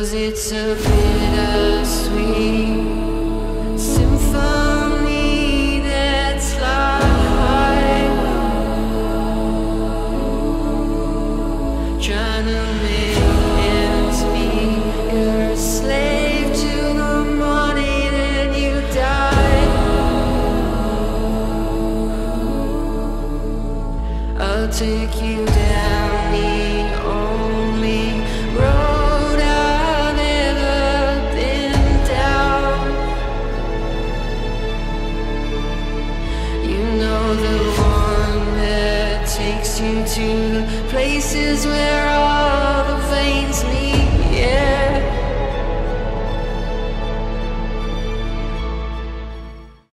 'cause it's a bittersweet symphony that's like trying to make ends meet. You're a slave to the money, then you die. I'll take you down the only road I've ever been down. You know, the one that takes you to the places where all the veins meet.